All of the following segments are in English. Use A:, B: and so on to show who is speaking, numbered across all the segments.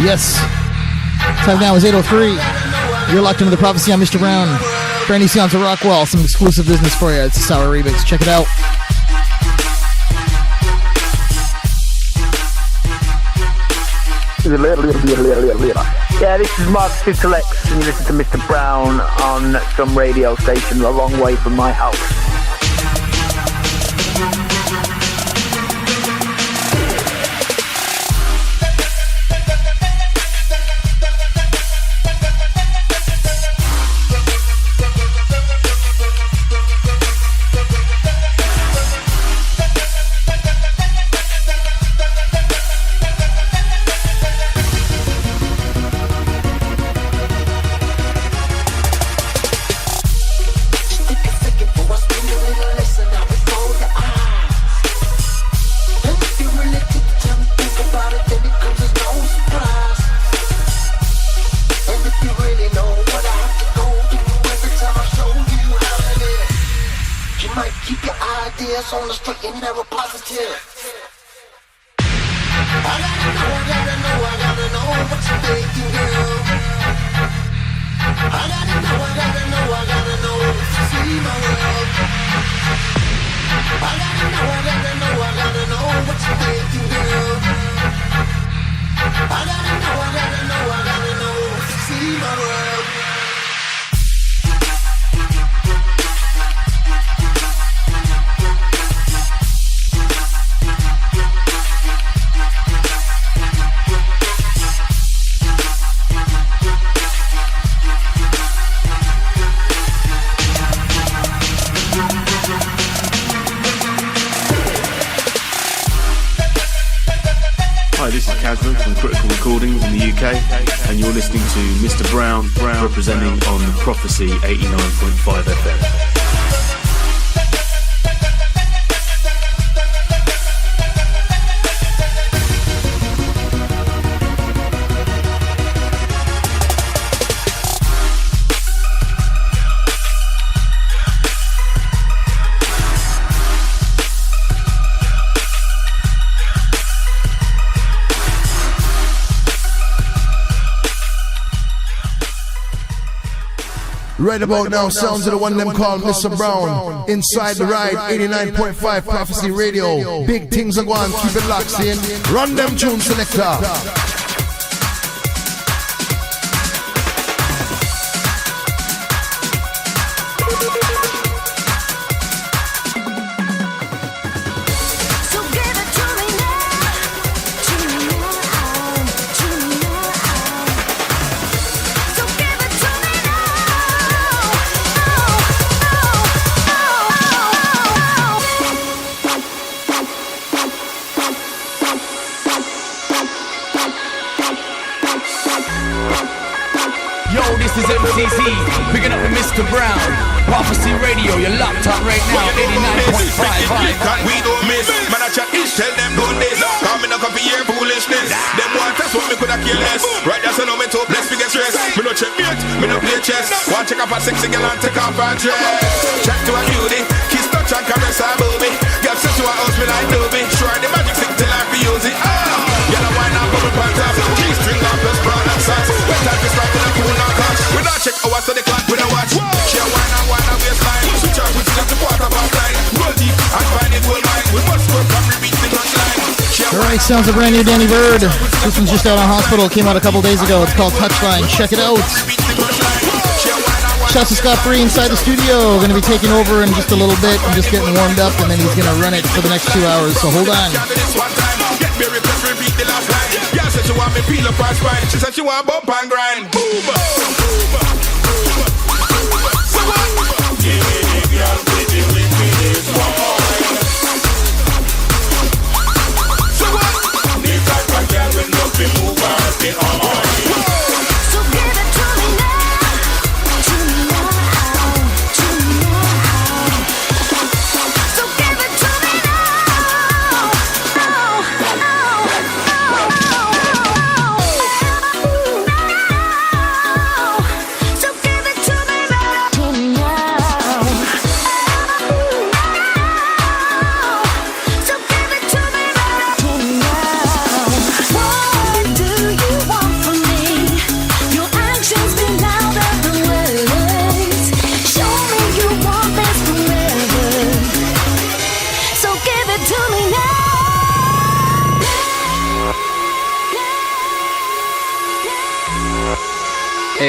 A: Yes. Time now is 8:03. You're locked into the Prophecy on Mr. Brown. Brand new sounds of Rockwell. Some exclusive business for you. It's a Sour remix. Check it out.
B: Yeah, this is Mark Sitalex, and you listen to Mr. Brown on some radio station a long way from my house.
C: On the straight and never positive. I gotta know what you're thinking, girl. I gotta know if you see my world. I gotta know what you're thinking, girl. I gotta know if you see my world.
D: Hi, this is Casman from Critical Recordings in the UK, and you're listening to Mr. Brown representing on Prophecy 89.5 FM.
E: Right about now, sounds of the one them called Mr. Brown. Inside the ride, 89.5 Prophecy Radio. Big things are going, keep it locked in. Run them tune selector.
F: Picking up with Mr. Brown, Prophecy Radio, you're locked on right now, 89.5.
G: We don't miss, man I chat ish, tell them don't this. Come in a copy your foolishness. Them want us what me coulda kill less. Right there so now me too blessed to get stressed. Me no check mate, me no play chess. Want check up a sexy girl and take off her dress. Chat to a cutie, kiss touch and caress her booby. Girl says to her house me like Toby. Sure the magic stick till I be use it. Yellow wine and bubble pants off. G-string and plus brown and socks. Wet time to start with a cool and catch. We don't check hours so the clock we don't watch. She a wine and waistline. Switch up with just the quarter past line. Roll deep and find it well mine. We must work and repeat the line.
A: Alright, sounds of brand new Danny Bird. This one's just out on Hospital. Came out a couple days ago. It's called Touchline. Check it out. Shouts to Scott Free inside the studio. Going to be taking over in just a little bit and just getting warmed up, and then he's going to run it for the next 2 hours. So hold on.
G: Yeah, said she want me peel up her spine. She said she want bump and grind. Boom, give me the girl, baby, with me this one. So what? The type of girl with nothing move her thing on.
C: So give it to me now, to me now, to me now. So give it to me now.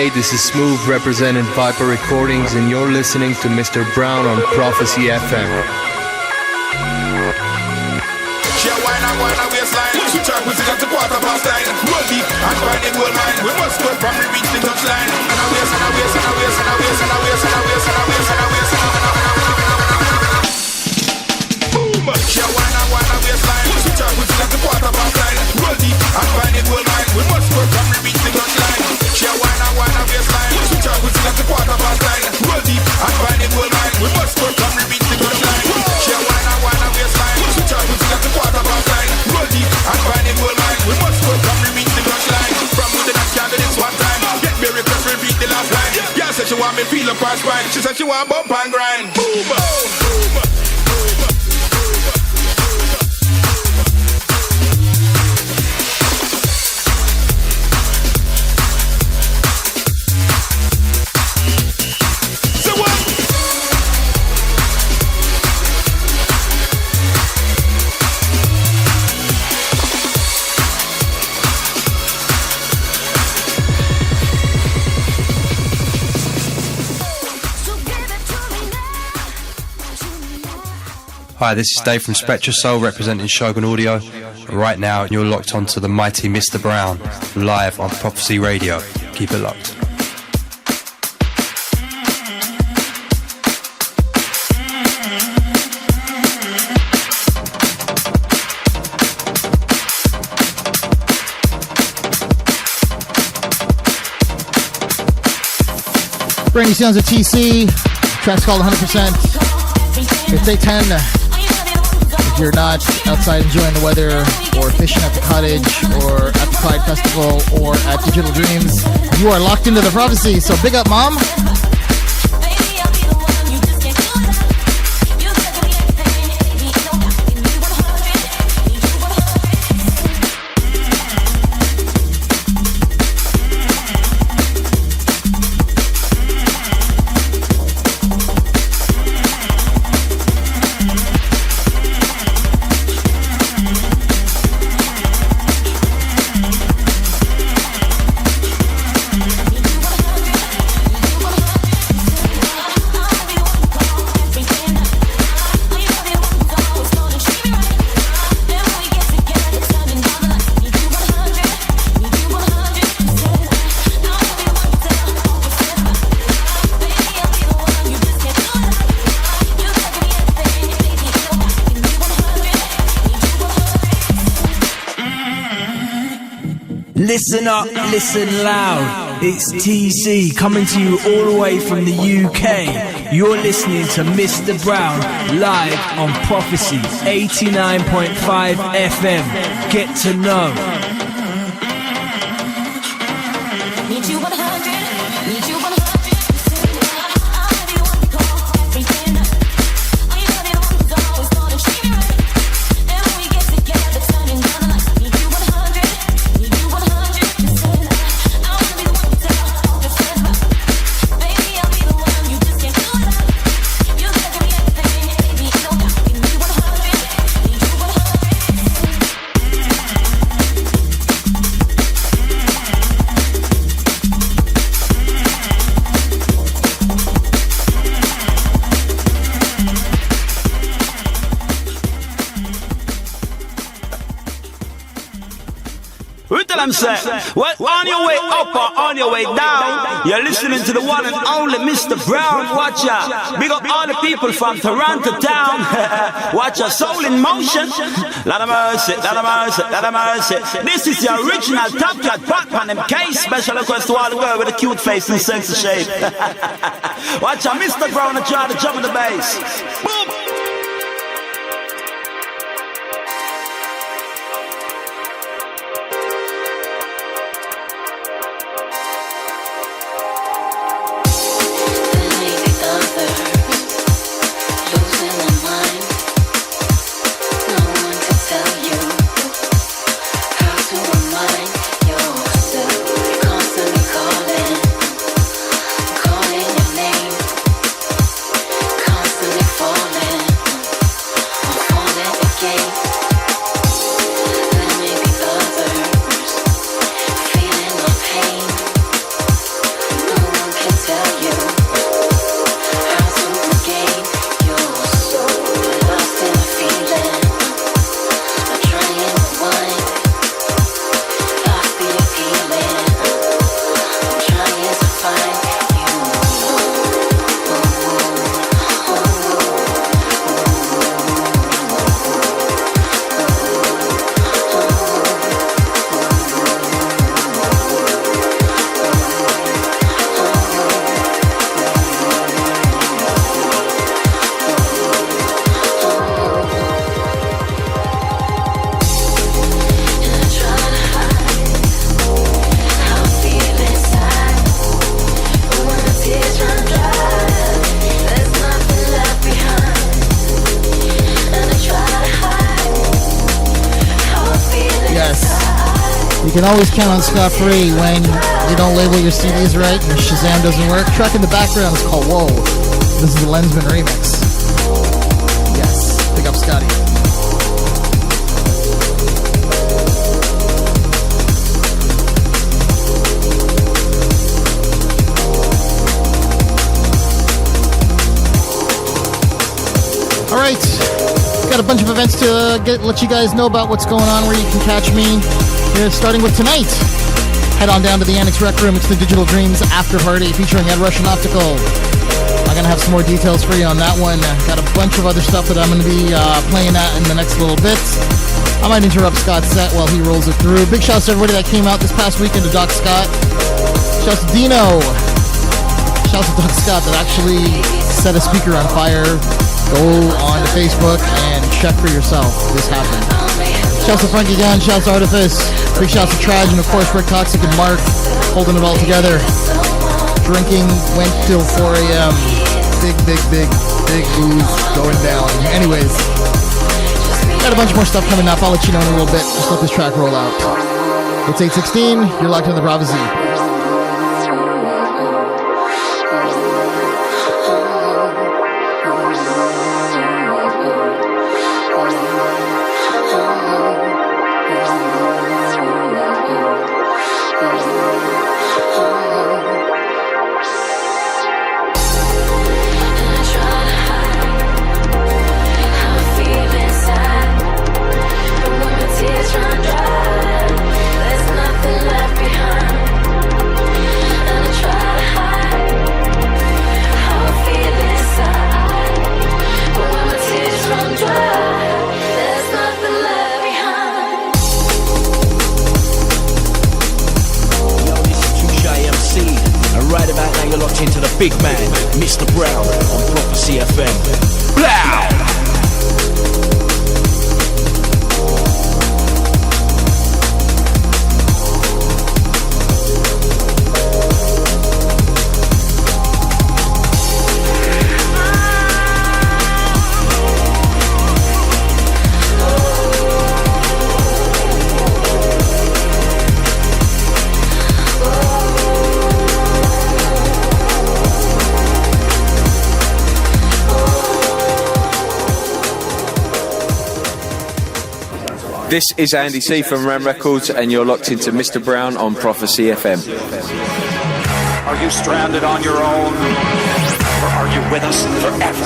H: Hey, this is Smooth representing Viper Recordings, and you're listening to Mr. Brown on Prophecy FM.
G: Switch up, we got the quarter past line. Roll deep and find the gold mine. We must go from the reach the touchline. And I waste, and I waste, and I waste, and I waste, and I waste, and I waste, and I waste, and I waste, and I waste. Boom! She wanna waistline. Switch up, we got the quarter past line. Roll deep and find the gold mine. We must go from the reach the touchline. She wanna waistline. Switch up, we got the quarter past line. Roll deep and find the gold mine. We must go from the reach the touchline. She wanna waistline. Switch up, we got the quarter past line. Roll deep and find the gold mine. We must go from the reach the touchline. From who the next candidates one time. Get me request, repeat the last line. Yeah, said she want me feel a past grind. She said she want bump and grind. Boom, boom, boom.
I: Hi, this is Dave from Spectra Soul representing Shogun Audio. Right now, you're locked onto the mighty Mr. Brown, live on Prophecy Radio. Keep it locked.
A: Brand new sounds of TC. Track's called 100%. It's day 10. If you're not outside enjoying the weather, or fishing at the cottage, or at the Pride Festival, or at Digital Dreams, you are locked into the prophecy. So big up, Mom.
F: Listen up, listen loud. It's TC coming to you all the way from the UK. You're listening to Mr. Brown live on Prophecy 89.5 FM. Get to know.
C: Need you 100, need you 100.
F: Well, on your way up or on your way down, you're listening to the one and only Mr. Brown. Watch out. Big up all the people from Toronto town. Watch your soul in motion. Lot of mercy, lot of mercy, lot of mercy. This is your original Top Cat Pop on them case. Special request to all the girl with a cute face and sexy shape. Watch out, Mr. Brown, and try to jump in the bass. Boom.
C: Falling
A: can always count on Scott Free when you don't label your CDs right and Shazam doesn't work. Track in the background is called Whoa. This is the Lensman remix. Yes, pick up Scotty. All right, got a bunch of events to let you guys know about what's going on, where you can catch me. Here, starting with tonight. Head on down to the Annex Rec Room. It's the Digital Dreams After Party featuring Ed Russian Optical. I'm going to have some more details for you on that one. Got a bunch of other stuff that I'm going to be playing at in the next little bit. I might interrupt Scott's set while he rolls it through. Big shouts to everybody that came out this past weekend to Doc Scott. Shouts to Dino. Shouts to Doc Scott that actually set a speaker on fire. Go on to Facebook and check for yourself. This happened. Shouts to Frankie Gunn. Shouts to Artifice. Big shouts to Trage and of course Rick Toxic and Mark holding it all together. Drinking went till 4 a.m. Big booze going down. Anyways, got a bunch more stuff coming up. I'll let you know in a little bit. Just let this track roll out. It's 8:16. You're locked into the Prophecy.
J: Into the big man, Mr. Brown on Prophecy FM. Blow!
K: This is Andy C from Ram Records, and you're locked into Mr. Brown on Prophecy FM.
L: Are you stranded on your own, or are you with us forever?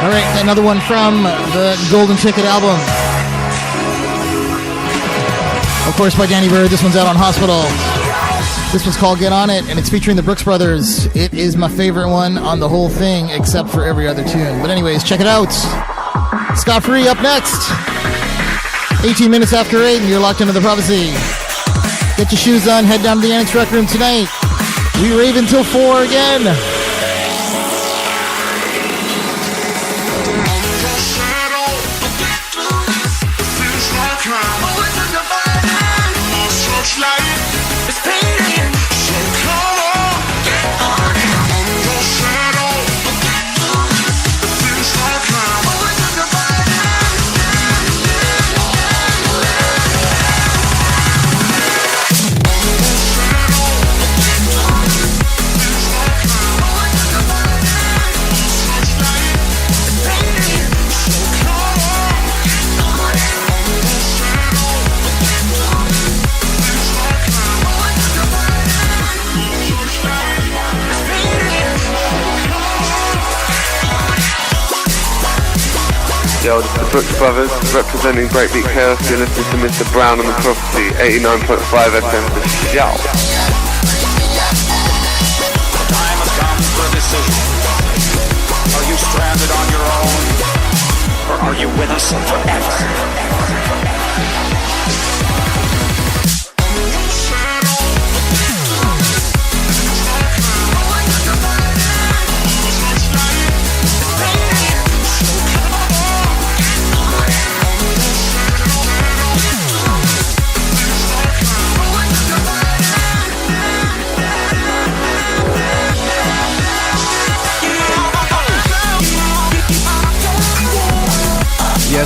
A: All right, another one from the Golden Ticket album. Of course, by Danny Bird. This one's out on Hospital. This one's called Get On It, and it's featuring the Brooks Brothers. It is my favorite one on the whole thing, except for every other tune. But anyways, check it out. Scott Free up next. 18 minutes after 8, and you're locked into the Prophecy. Get your shoes on, head down to the Annex Rec Room tonight. We rave until 4 again.
M: Yo, this is the Brooks Brothers, representing Breakbeat Chaos. You're listening to Mr. Brown on the Prophecy, 89.5 FM, the show.
L: The time has come for a decision. Are you stranded on your own, or are you with us forever?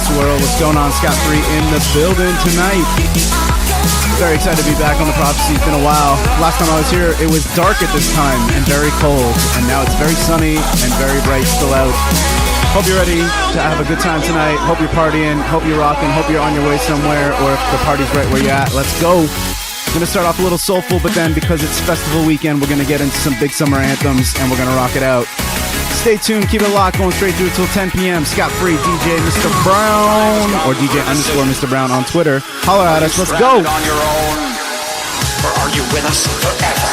N: What's the world? What's going on? Scott Free in the building tonight. Very excited to be back on the Prophecy. It's been a while. Last time I was here, it was dark at this time and very cold. And now it's very sunny and very bright still out. Hope you're ready to have a good time tonight. Hope you're partying. Hope you're rocking. Hope you're on your way somewhere. Or if the party's right where you're at, let's go. We're going to start off a little soulful, but then because it's festival weekend, we're going to get into some big summer anthems and we're going to rock it out. Stay tuned. Keep it locked. Going straight through till 10 p.m. Scott Free, DJ Mr. Brown, or DJ_Mr. Brown on Twitter. Holler at us. Let's go.
L: On your own, or are you with us forever?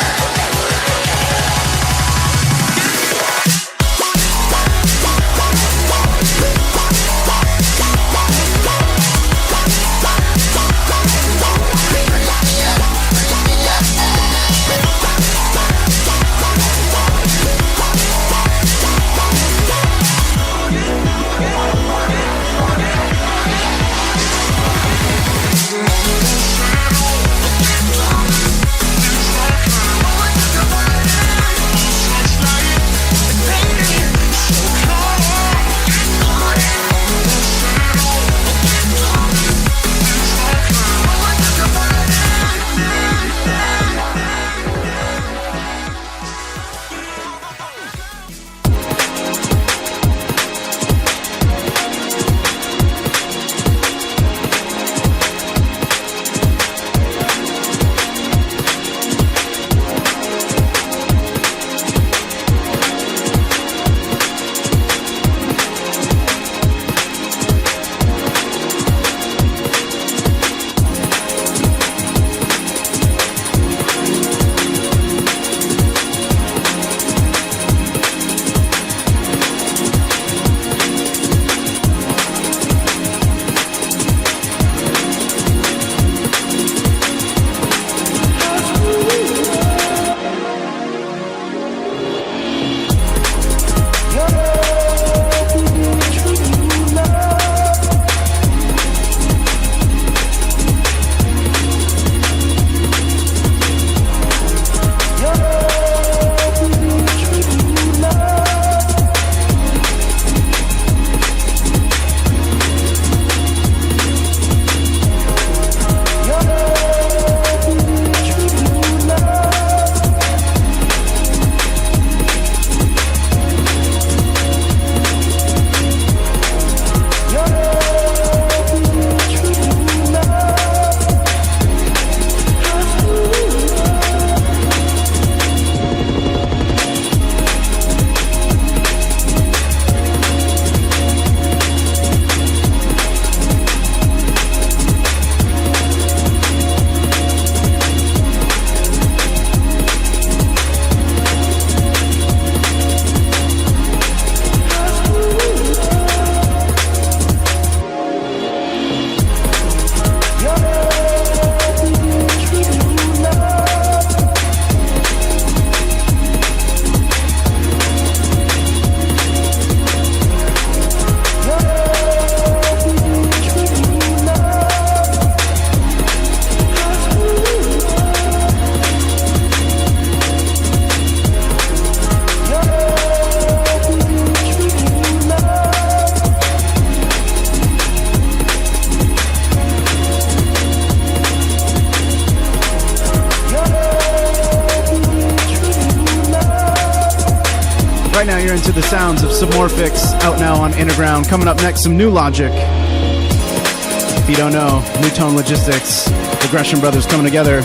N: Right now you're into the sounds of Submorphics, out now on Innerground. Coming up next, some new Logic. If you don't know, New Tone Logistics, the Gresham Brothers coming together.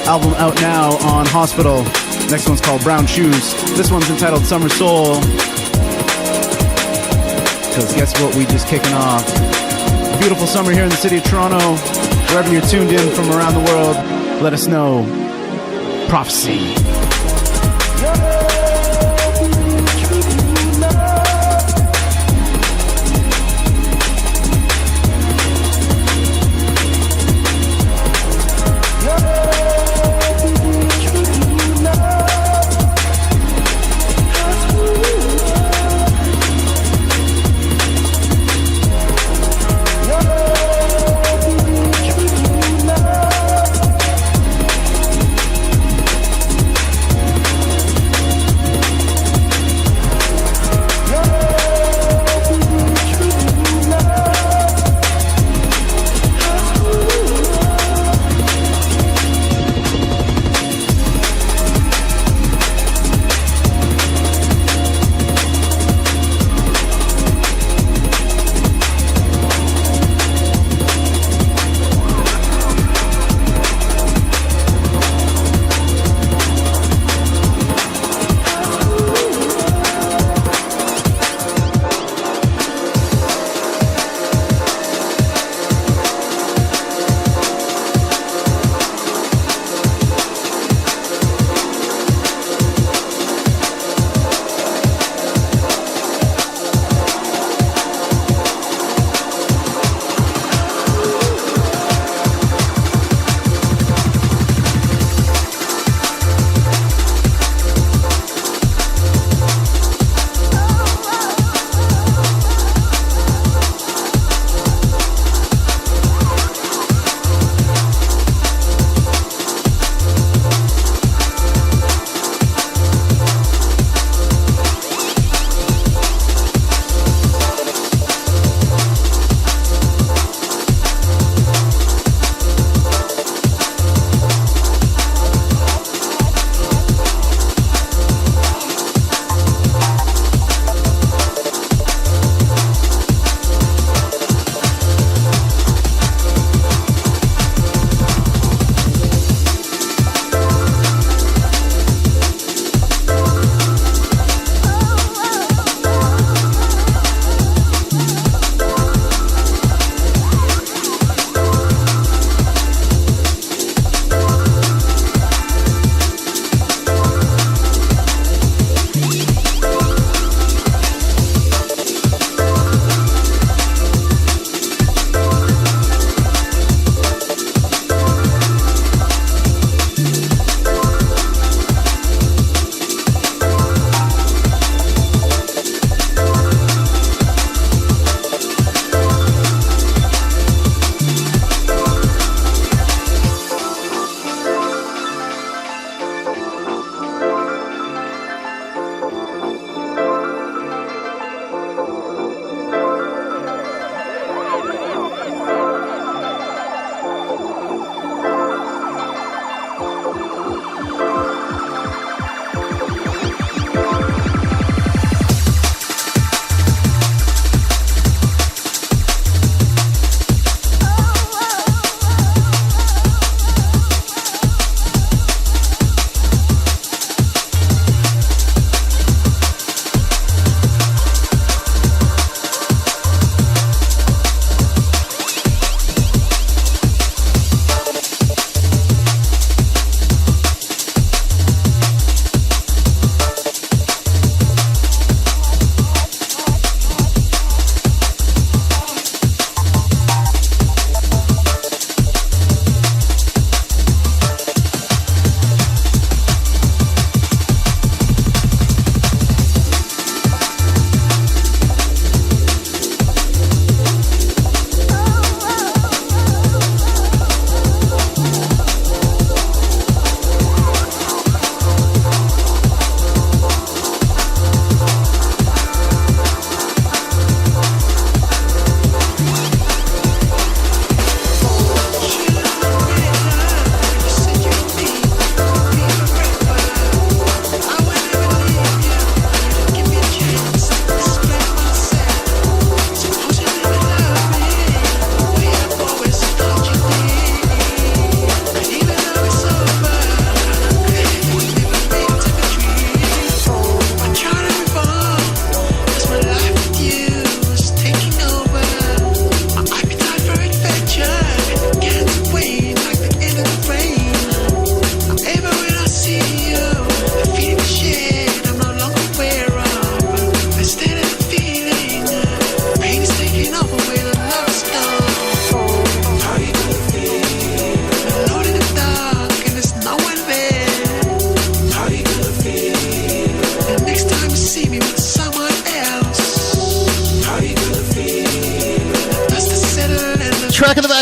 N: Album out now on Hospital. Next one's called Brown Shoes. This one's entitled Summer Soul. Because guess what, we just kicking off. Beautiful summer here in the city of Toronto. Wherever you're tuned in from around the world, let us know. Prophecy.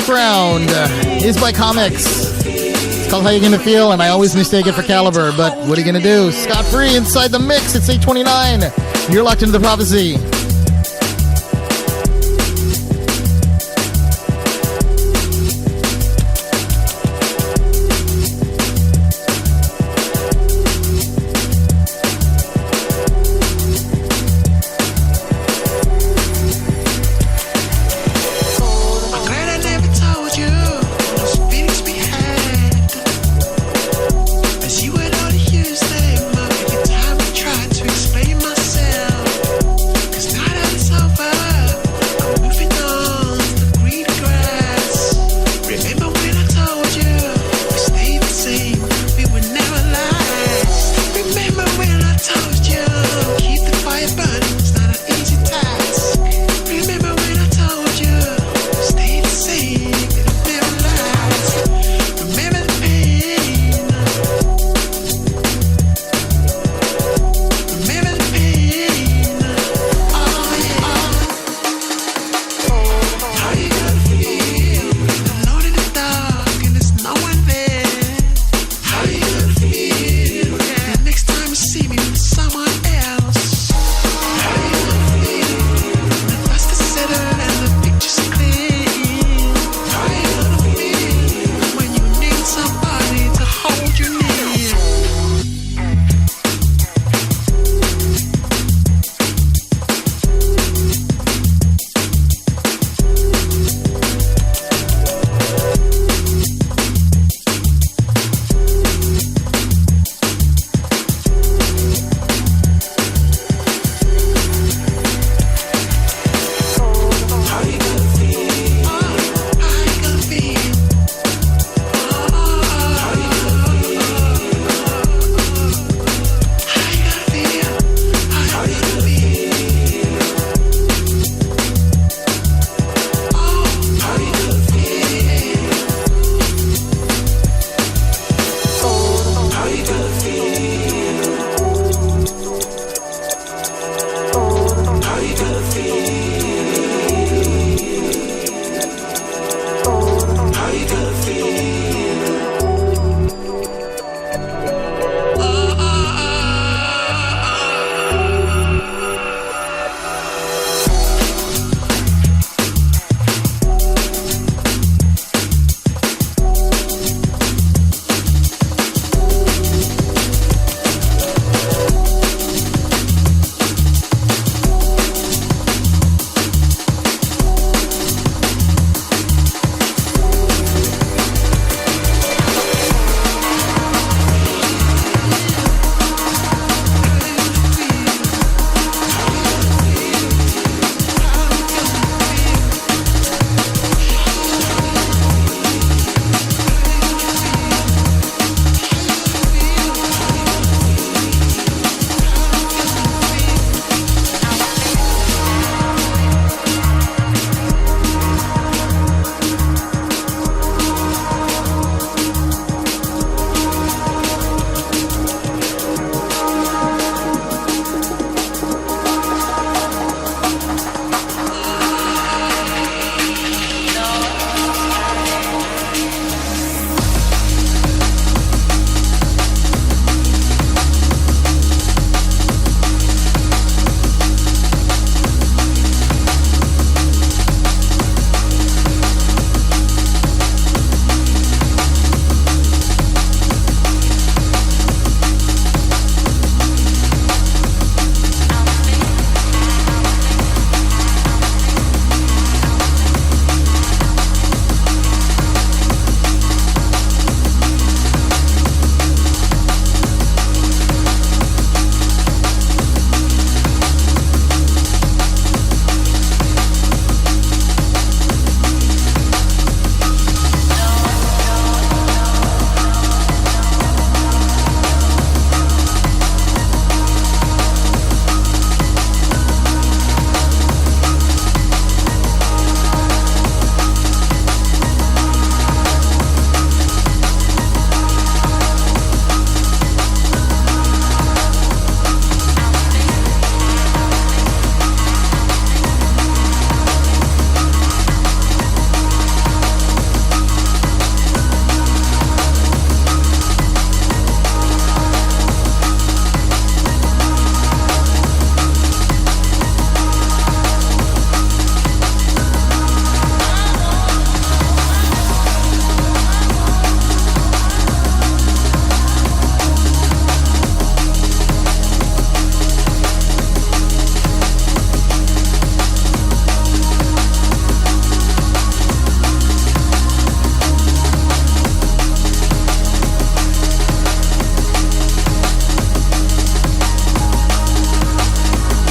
A: background is by Comics. It's called How You Gonna Feel, and I always mistake it for Caliber, but what are you gonna do? Scott Free inside the mix. It's 8:29. You're locked into the Prophecy.
C: Use them every time I try to explain myself. 'Cause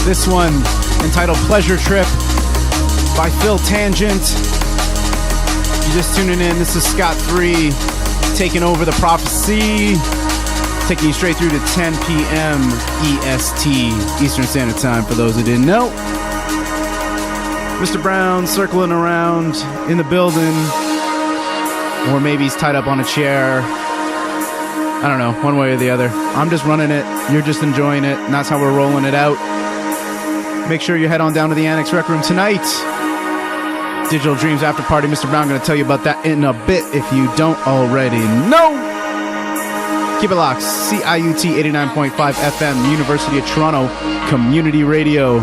N: This one entitled Pleasure Trip by Phil Tangent. You're just tuning in. This is Scott 3 taking over the Prophecy, taking you straight through to 10 p.m. EST, Eastern Standard Time, for those who didn't know. Mr. Brown circling around in the building, or maybe he's tied up on a chair. I don't know, one way or the other. I'm just running it, you're just enjoying it, and that's how we're rolling it out. Make sure you head on down to the Annex Rec Room tonight. Digital Dreams After Party. Mr. Brown going to tell you about that in a bit if you don't already know. Keep it locked. CIUT 89.5 FM, University of Toronto Community Radio.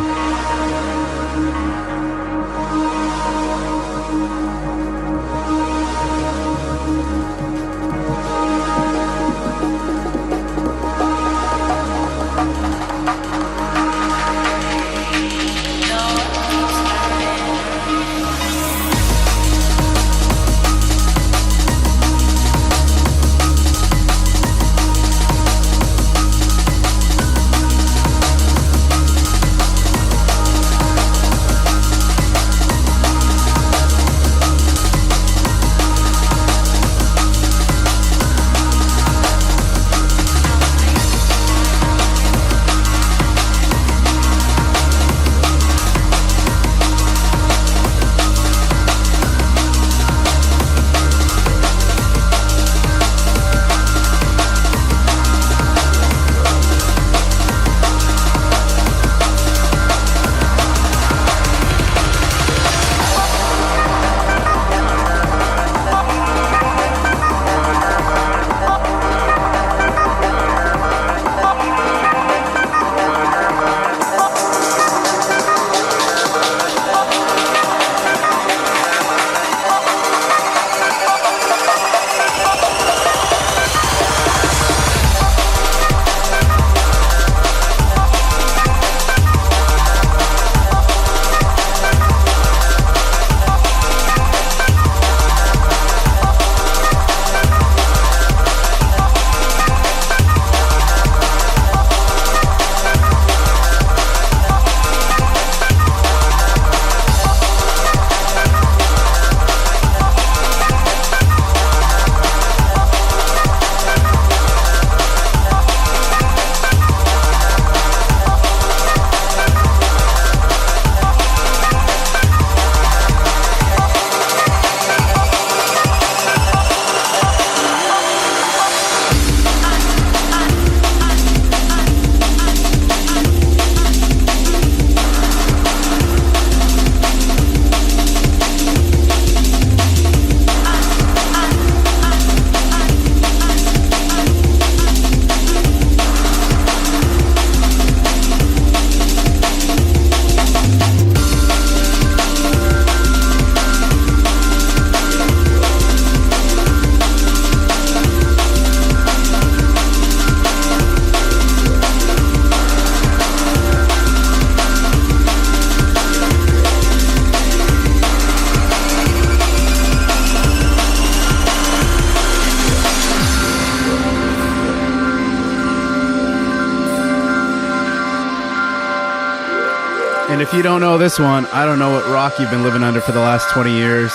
N: And if you don't know this one, I don't know what rock you've been living under for the last 20 years.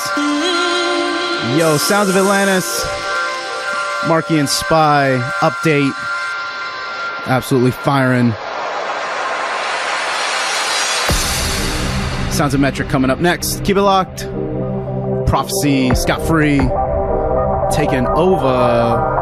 N: Yo, Sounds of Atlantis, Marky and Spy, Update. Absolutely firing. Sounds of Metric coming up next. Keep it locked. Prophecy, Scott Free, taking over.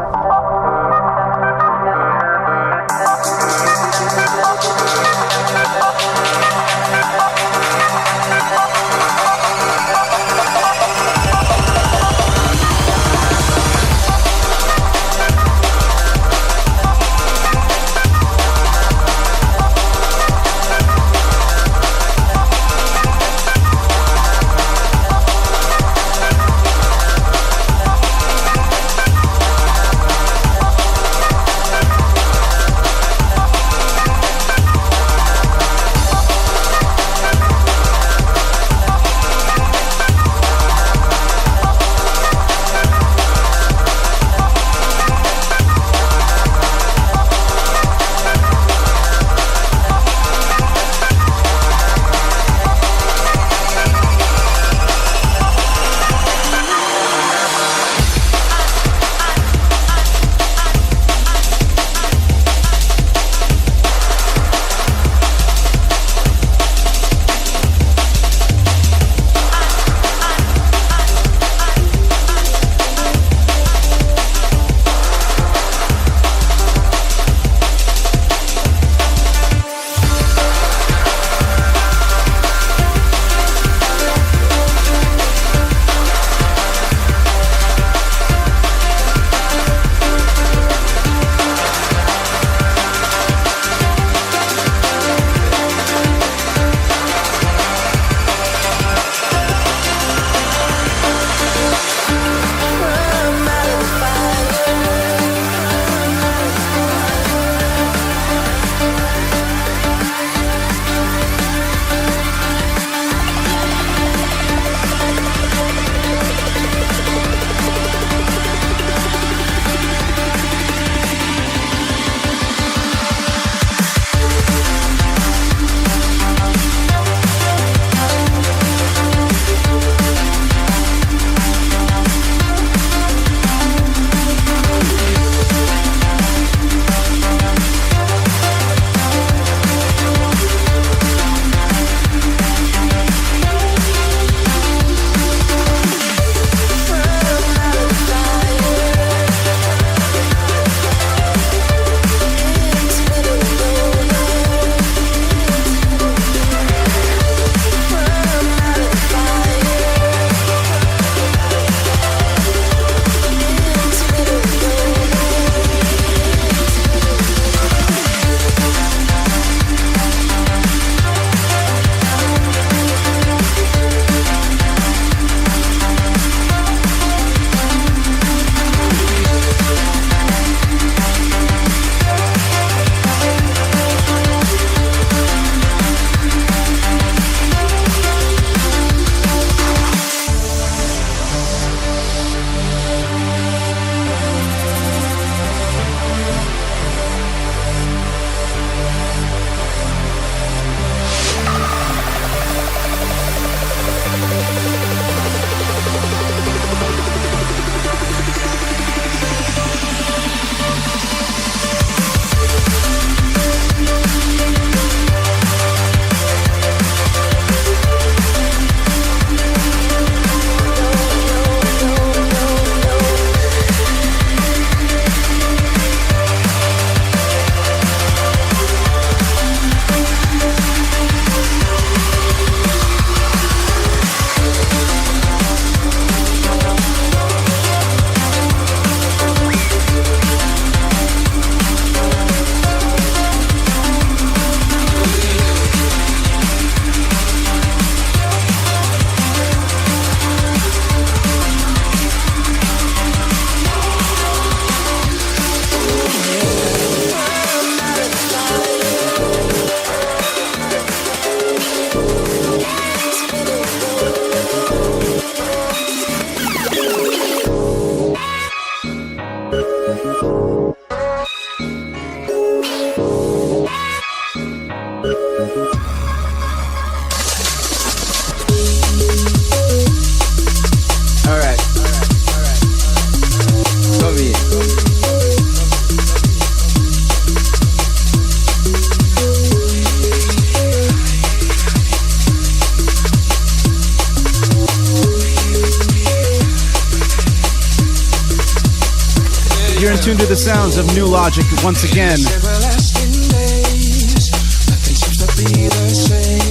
N: You're in tune to the sounds of New Logic once again.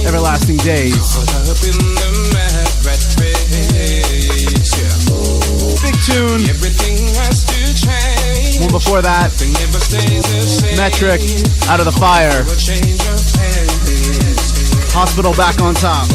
N: Everlasting Days. Big tune. One before that, Metric, Out of the Fire. Hospital back on top.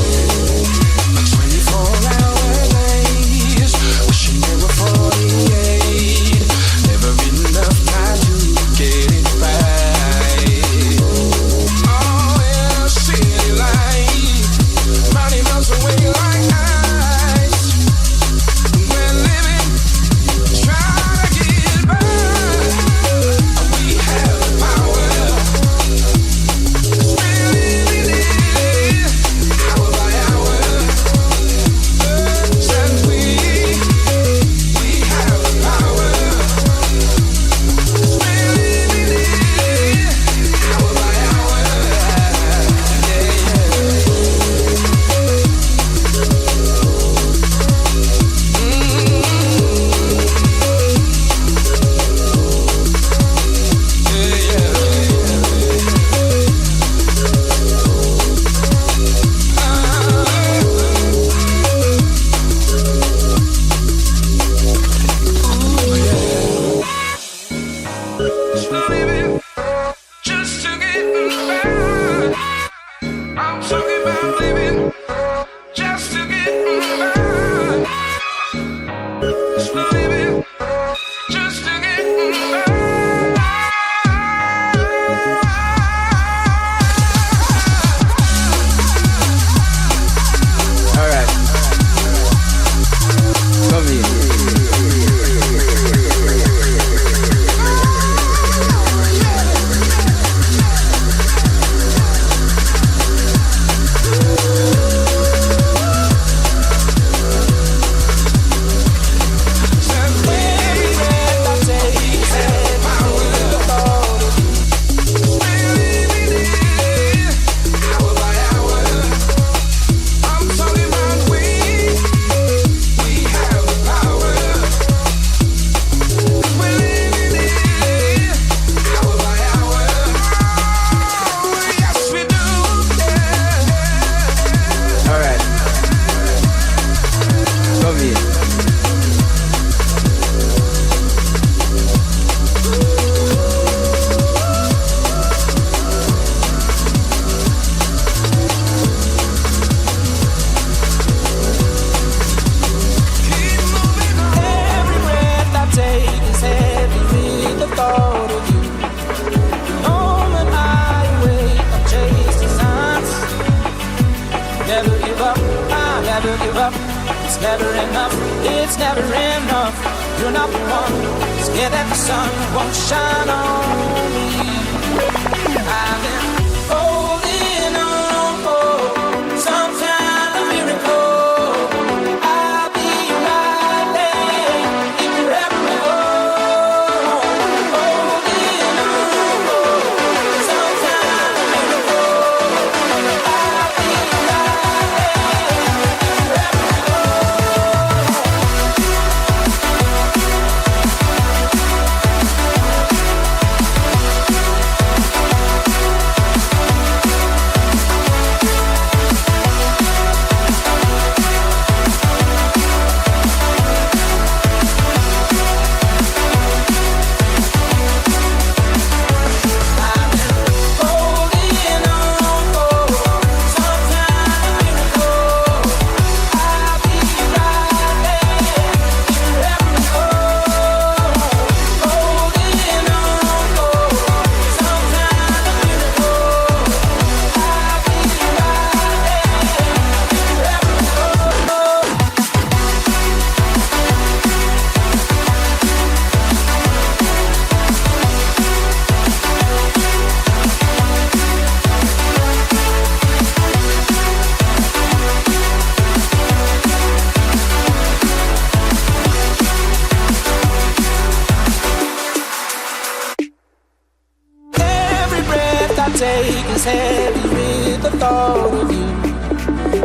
O: shake is heavy with the thought of you.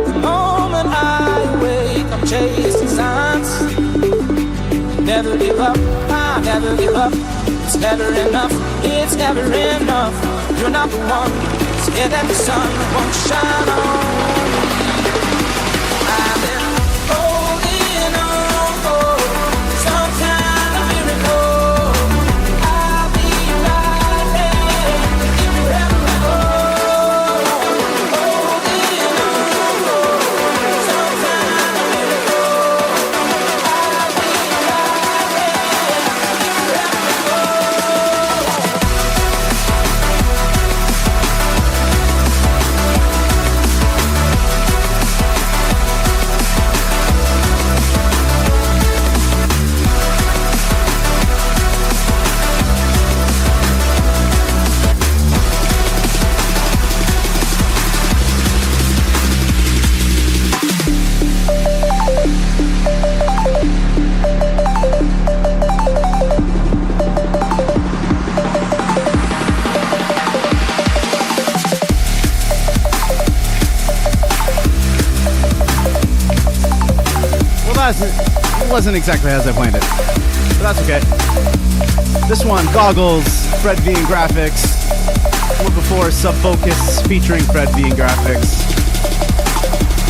O: The moment I wake, I'm chasing signs. Never give up, I never give up. It's never enough, it's never enough. You're not the one, scared that the sun won't shine on me. I've been holding on for some kind of miracle. I'll be right there if you ever go. Holding on for some kind of miracle. I'll be right there if you ever go.
N: It wasn't exactly as I planned it, but that's okay. This one, Goggles, Fred V and Graphics. One before, Subfocus, featuring Fred V and Graphics.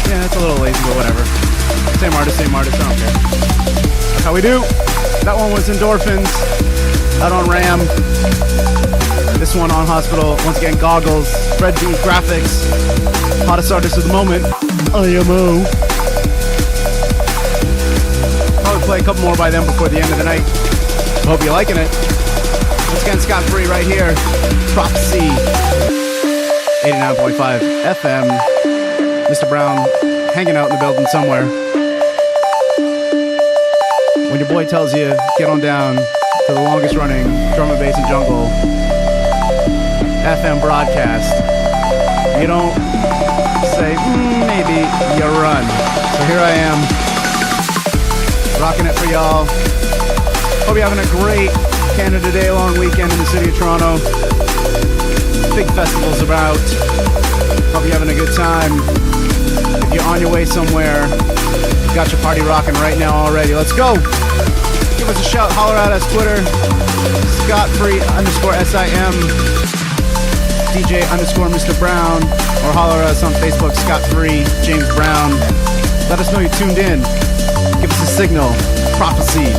N: Yeah, it's a little lazy, but whatever. Same artist, I don't care. That's how we do. That one was Endorphins, out on Ram. This one on Hospital. Once again, Goggles, Fred V Graphics. Hottest artist of the moment, IMO. Probably play a couple more by them before the end of the night. Hope you're liking it. Once again, Scott Free right here. Prophecy 89.5 FM. Mr. Brown hanging out in the building somewhere. When your boy tells you, get on down to the longest running drum and bass and jungle FM broadcast, you don't say, maybe, you run. So here I am, rocking it for y'all. Hope you're having a great Canada Day long weekend in the city of Toronto. Big festival's about. Hope you're having a good time. If you're on your way somewhere, got your party rocking right now already. Let's go. Give us a shout. Holler at us. Twitter, Scott_Free_SIM, DJ_Mr. Brown, or holler at us on Facebook, Scott Free, James Brown. Let us know you're tuned in. Give us a signal. Prophecy.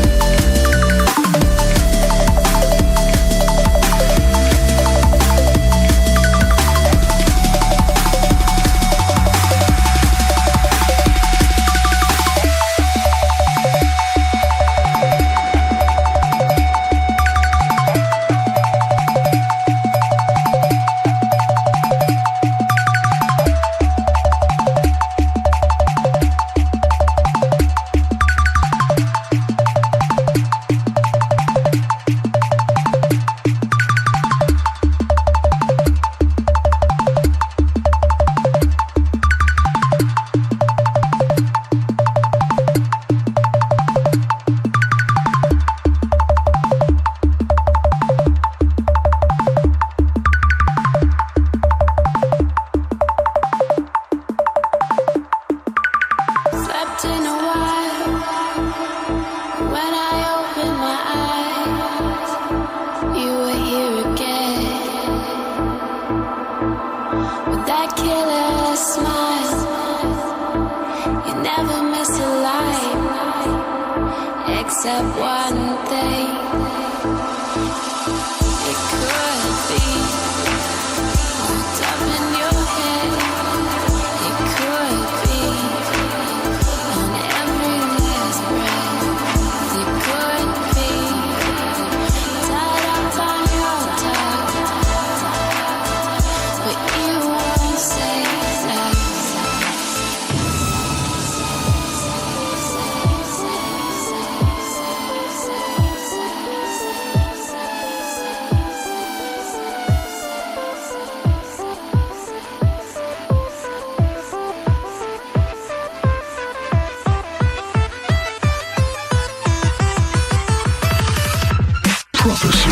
C: Prophecy.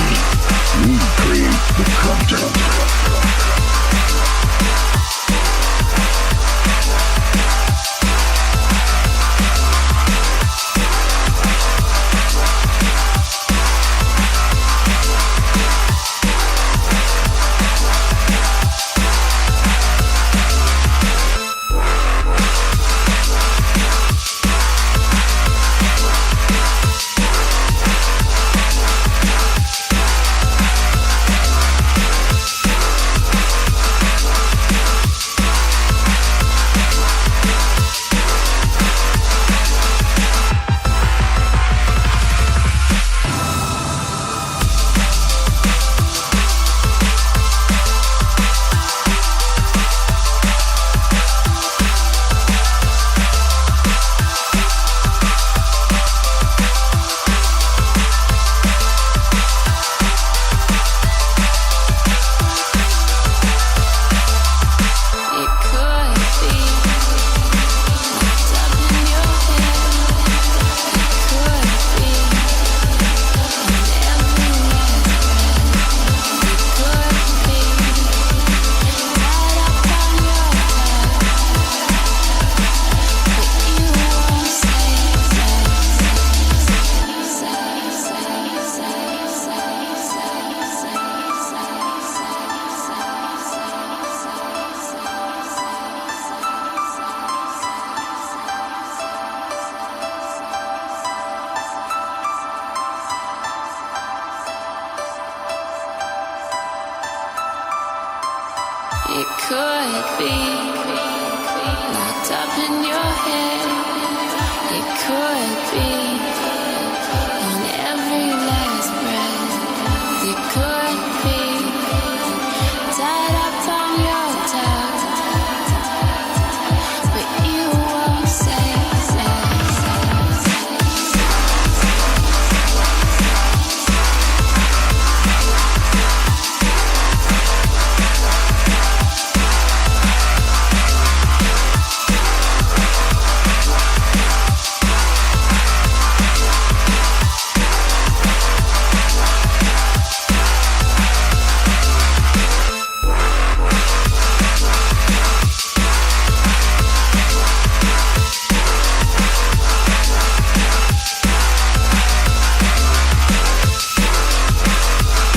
C: We create the content.
P: It could be locked up in your head. It could be on every last breath. It could be tied up on your tongue, but you won't say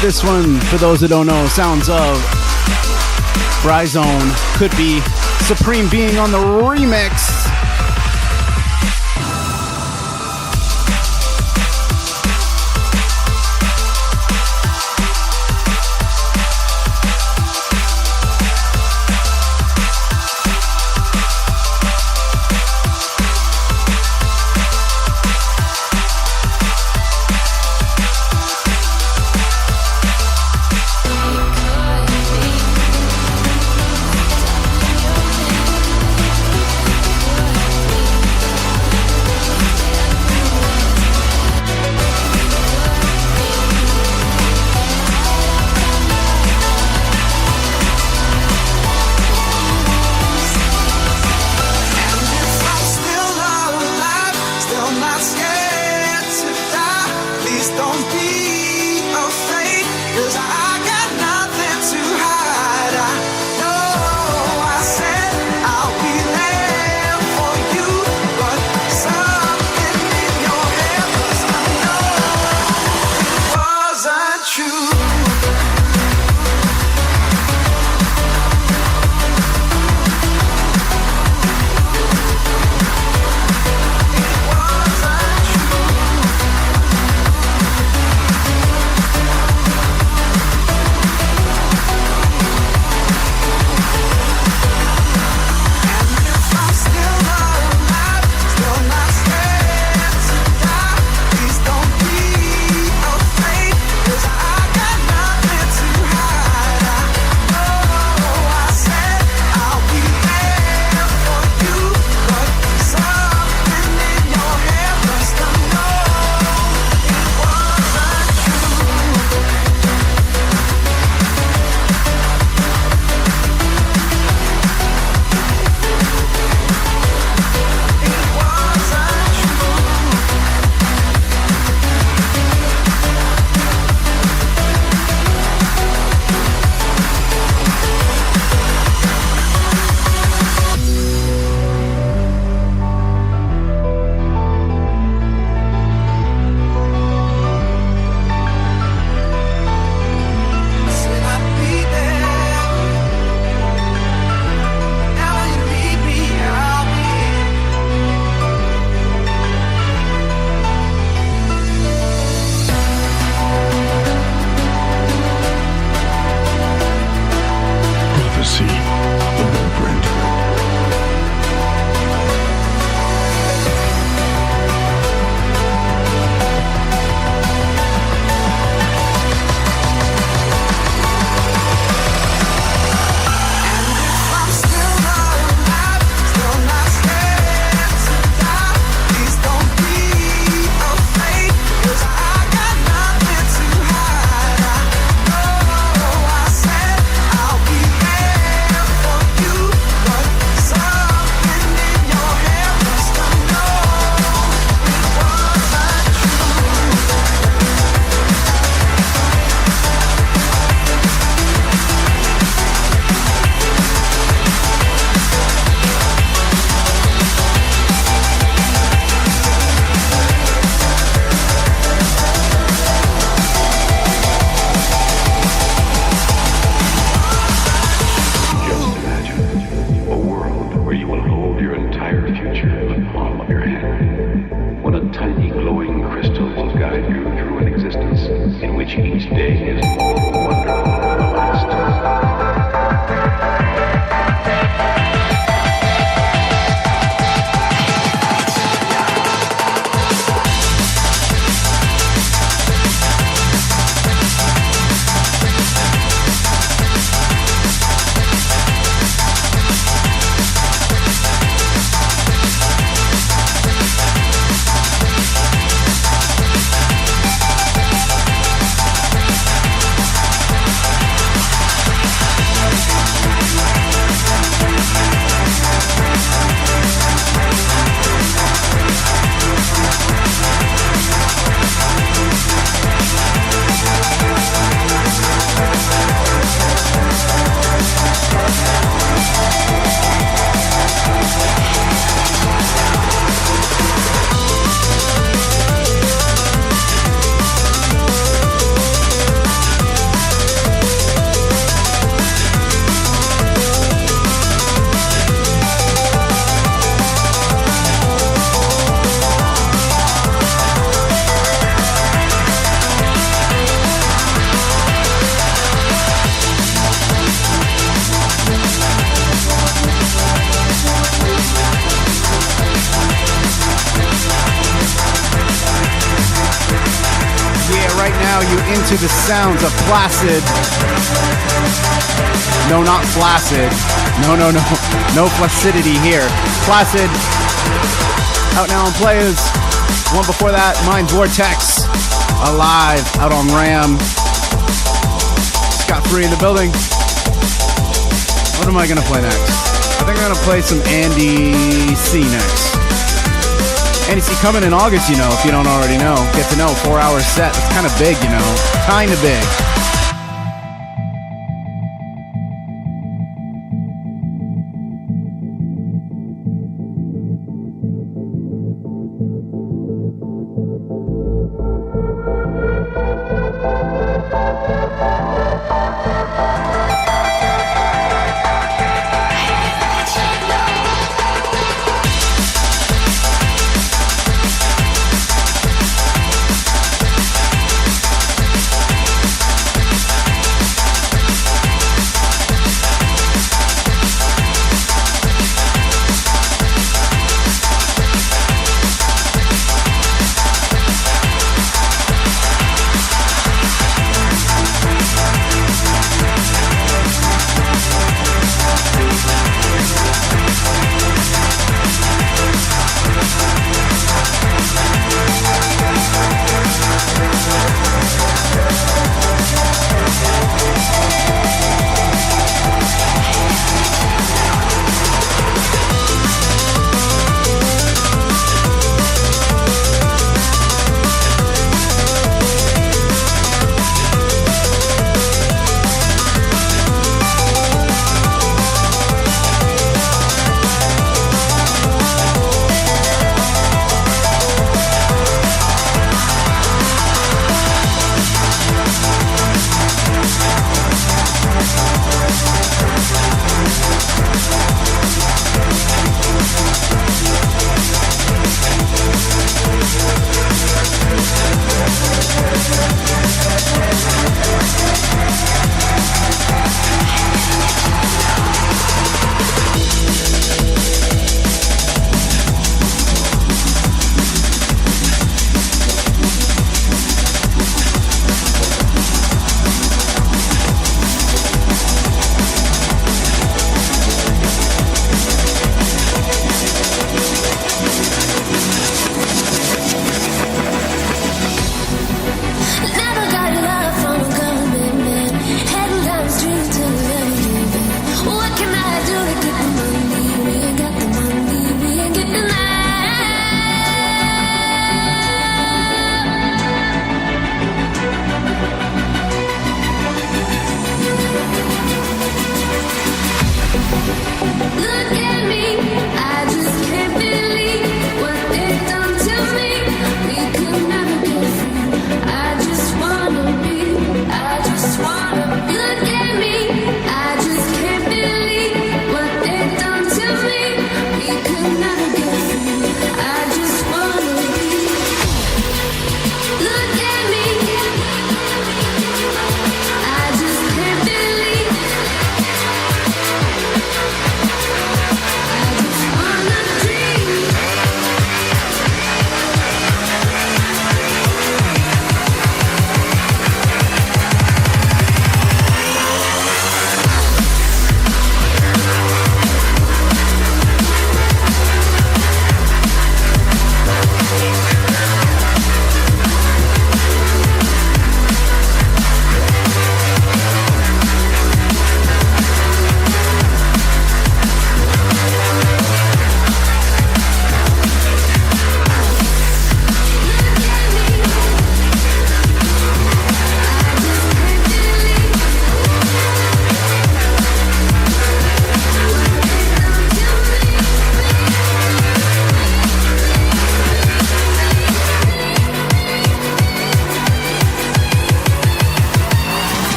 N: This one, for those that don't know, sounds of Bryzone. Could be Supreme Being on the remix.
Q: enriching each day is more wonderful than the last.
N: To the sounds of Placid. No, not Flaccid. No flaccidity here. Placid. Out now on Players. One before that, Mind Vortex. Alive, out on Ram. Scott 3 in the building. What am I gonna play next? I think I'm gonna play some Andy C next. Andy C coming in August, you know, if you don't already know. Get to know, 4-hour set. It's kind of big, you know. Kind of big.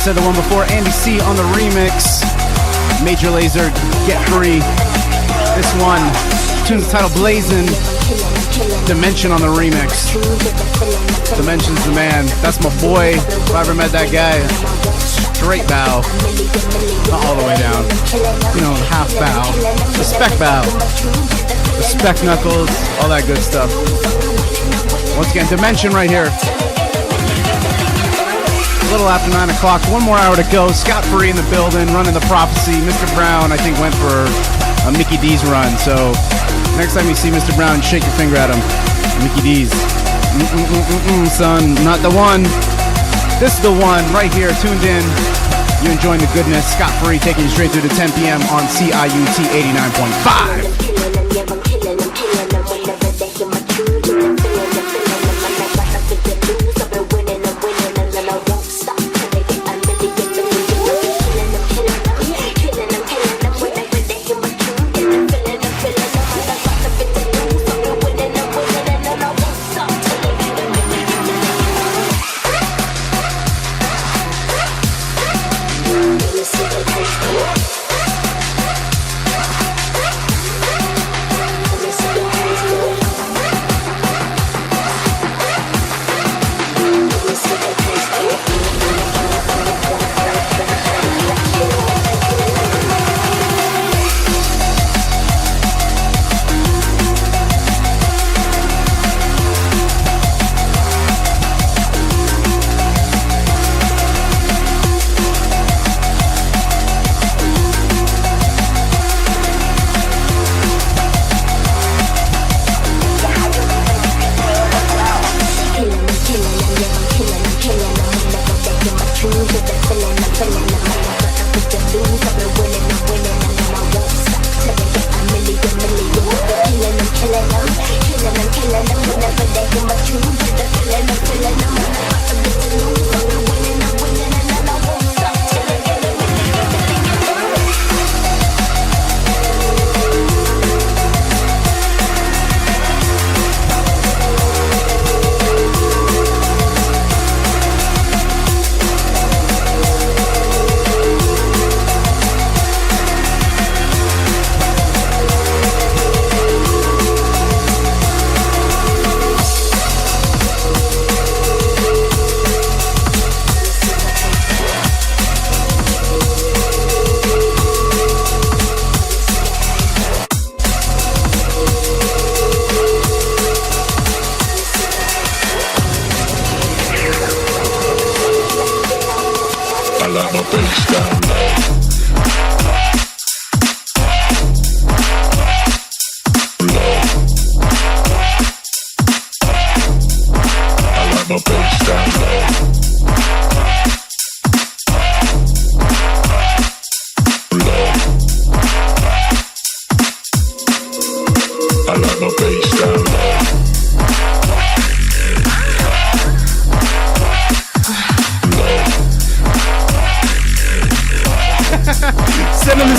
N: said the one before, Andy C on the remix. Major Lazer, Get Free. This one, tune's titled Blazin'. Dimension on the remix. Dimension's the man. That's my boy. If I ever met that guy, straight bow. Not all the way down. You know, half bow. Respect bow. Respect knuckles. All that good stuff. Once again, Dimension right here. A little after 9 o'clock. One more hour to go. Scott Free in the building, running the Prophecy. Mr. Brown, I think, went for a Mickey D's run. So next time you see Mr. Brown, shake your finger at him. Mickey D's. Son, not the one. This is the one right here, tuned in. You enjoying the goodness. Scott Free taking you straight through to 10 p.m. on CIUT 89.5.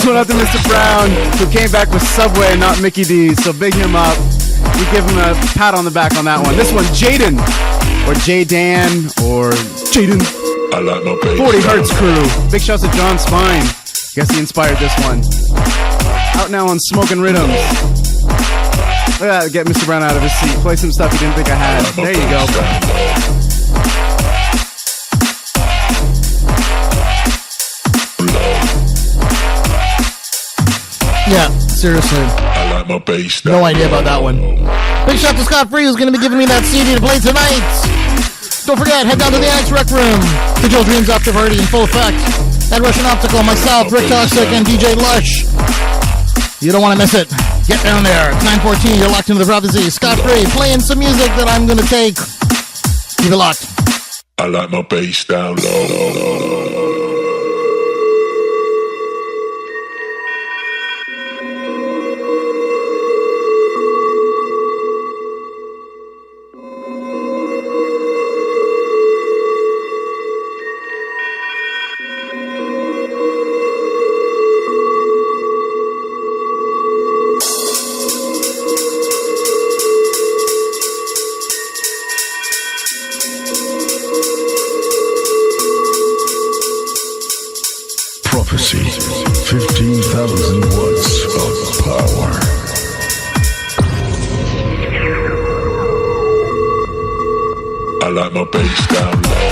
N: Out to Mr. Brown, who came back with Subway, not Mickey D's. So big him up. We give him a pat on the back on that one. This one, Jaden, or J-Dan, or Jaden. 40 Hertz Crew. Big shouts to John Spine. Guess he inspired this one. Out now on Smoking Rhythms. Look at that, get Mr. Brown out of his seat. Play some stuff he didn't think I had. There you go.
A: Yeah, seriously.
C: I like my bass.
A: No idea about that one. Big shout to Scott Free, who's going to be giving me that CD to play tonight. Don't forget, head down to the Annex Rec Room. Digital Dreams After Party in full effect. Ed Russian Optical, myself, Rick Toxic, and DJ Lush. You don't want to miss it. Get down there. It's 9:14. You're locked into the Prophecy. Scott Free playing some music that I'm going to take. Keep it locked.
C: I like my bass down low.
R: like my bass down low.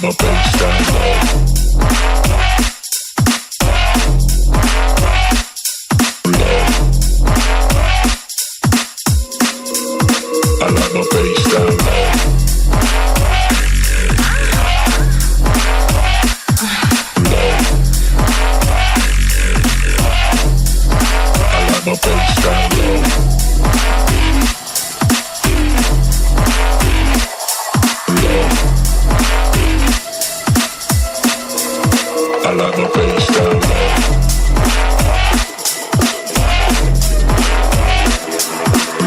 R: My bass down low. Low. I like my bass down low. Low. I like my bass down low. I like my bass down low.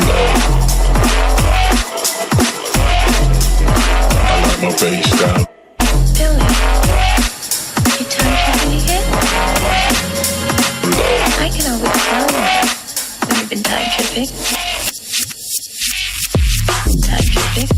R: Low. I like my bass down.
P: Billy, you time tripping again?
R: Low.
P: I can always tell you when you've been time tripping. Time tripping.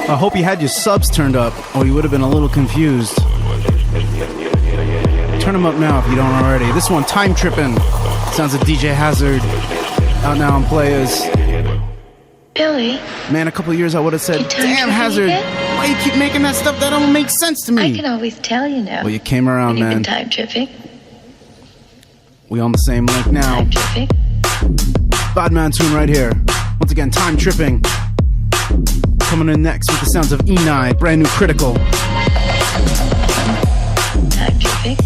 N: I hope you had your subs turned up, or you would have been a little confused. Turn them up now if you don't already. This one, Time Trippin'. Sounds like DJ Hazard. Out now on Players.
P: Billy.
N: Man, a couple of years I would have said, damn Hazard, why you keep making that stuff that don't make sense to me?
P: I can always tell you now.
N: Well, you came around,
P: when you've
N: man.
P: been time tripping.
N: We on the same link now.
P: Time tripping.
N: Badman tune right here. Once again, Time Tripping. Coming in next with the sounds of Enei, brand new Critical.
P: Time tripping.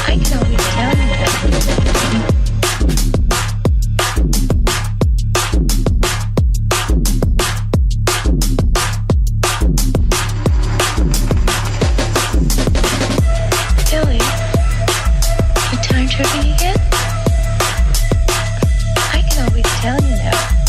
P: I can always tell you that. Billy, you time tripping again? I can always tell you now.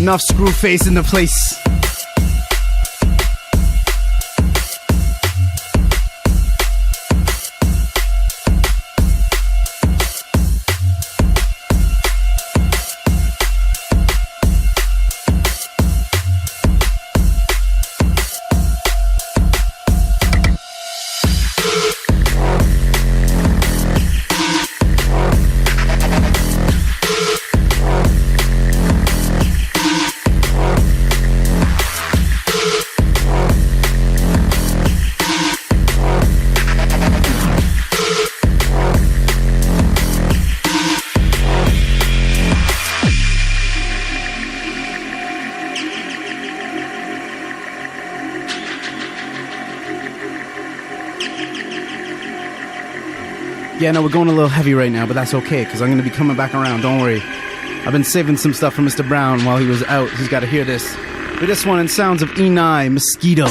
N: Enough screw face in the place. Yeah, no, we're going a little heavy right now, but that's okay, because I'm going to be coming back around, don't worry. I've been saving some stuff for Mr. Brown while he was out. He's got to hear this. But this one in sounds of Enei, Mosquito.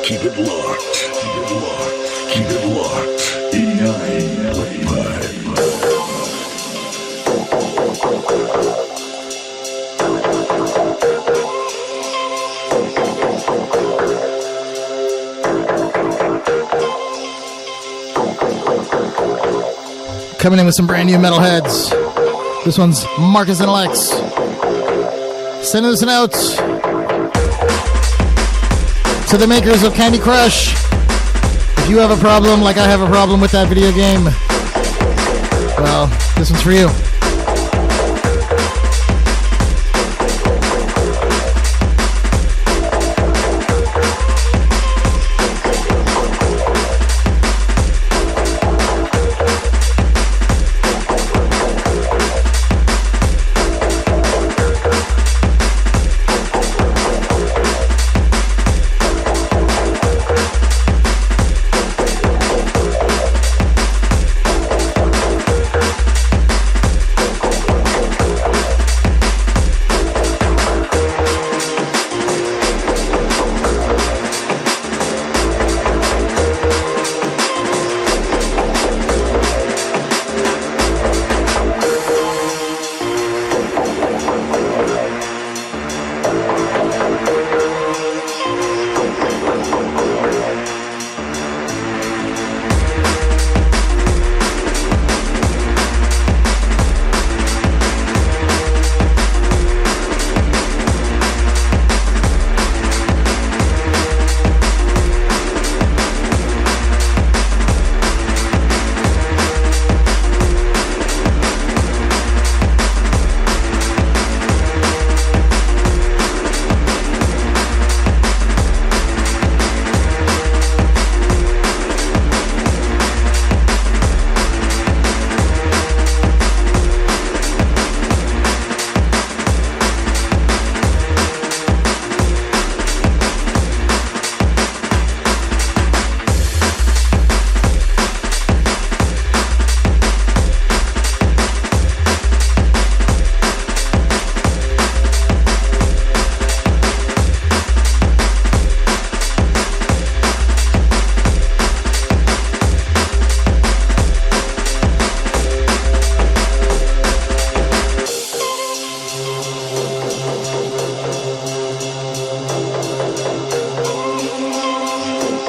R: Keep it locked. Keep it locked. Keep it locked. Enei
A: Coming in with some brand new metalheads. This one's Marcus and Lex. Sending this one out to the makers of Candy Crush. If you have a problem like I have a problem with that video game, well, this one's for you.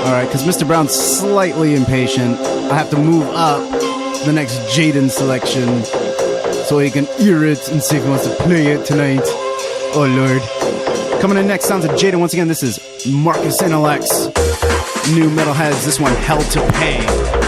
N: Alright, because Mr. Brown's slightly impatient. I have to move up the next Jaden selection so he can hear it and see if he wants to play it tonight. Oh Lord. Coming in next, sounds of Jaden. Once again, this is Marcus and Alex. New Metalheads, this one, Hell to Pay.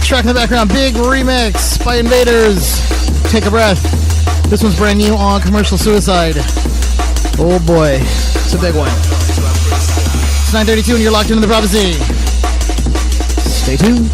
A: Track in the background, big remix by Invaders. Take a breath. This one's brand new on Commercial Suicide. Oh boy, it's a big one. It's 9:32 and you're locked into the Prophecy. Stay tuned.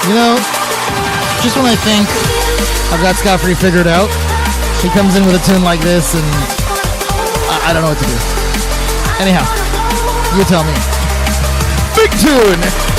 A: You know, just when I think I've got Scott Free figured out, he comes in with a tune like this and I don't know what to do. Anyhow, you tell me. Big tune!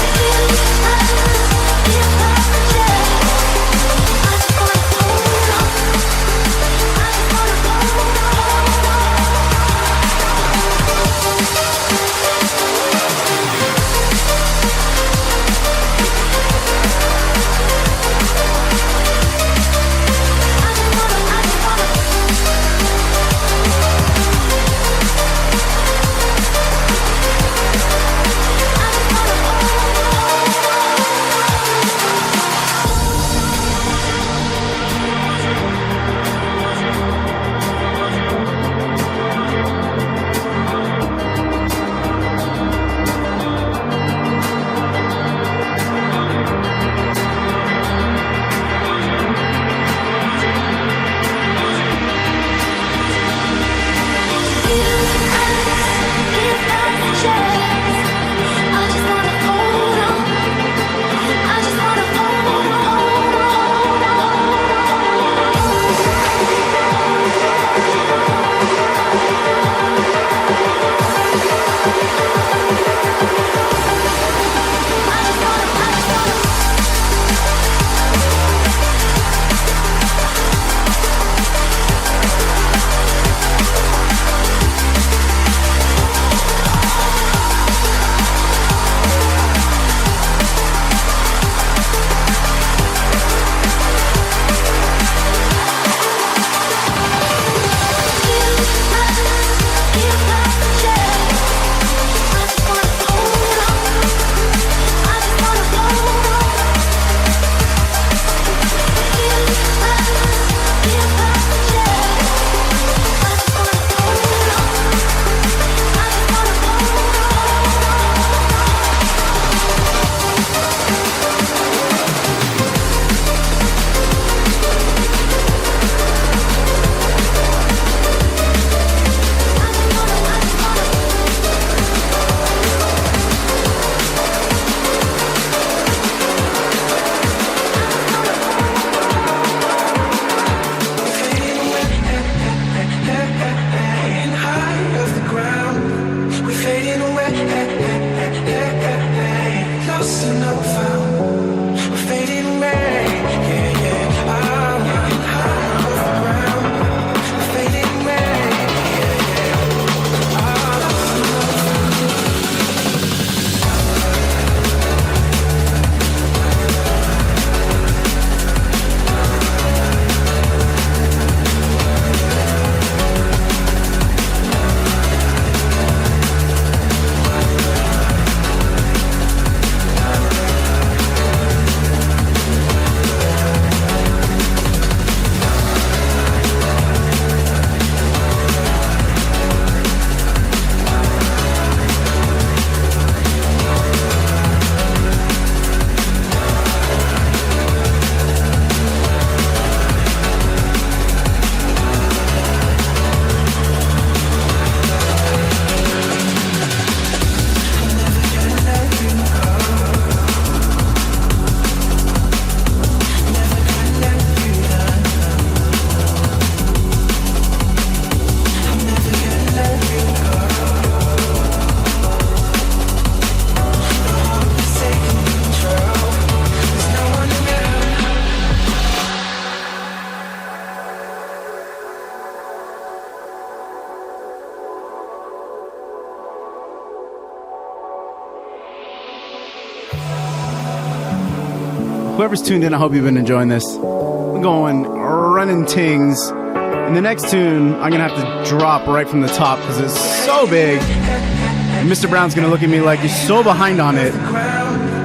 N: whoever's tuned in, I hope you've been enjoying this. I'm going running tings. And the next tune, I'm going to have to drop right from the top because it's so big. And Mr. Brown's going to look at me like you're so behind on it.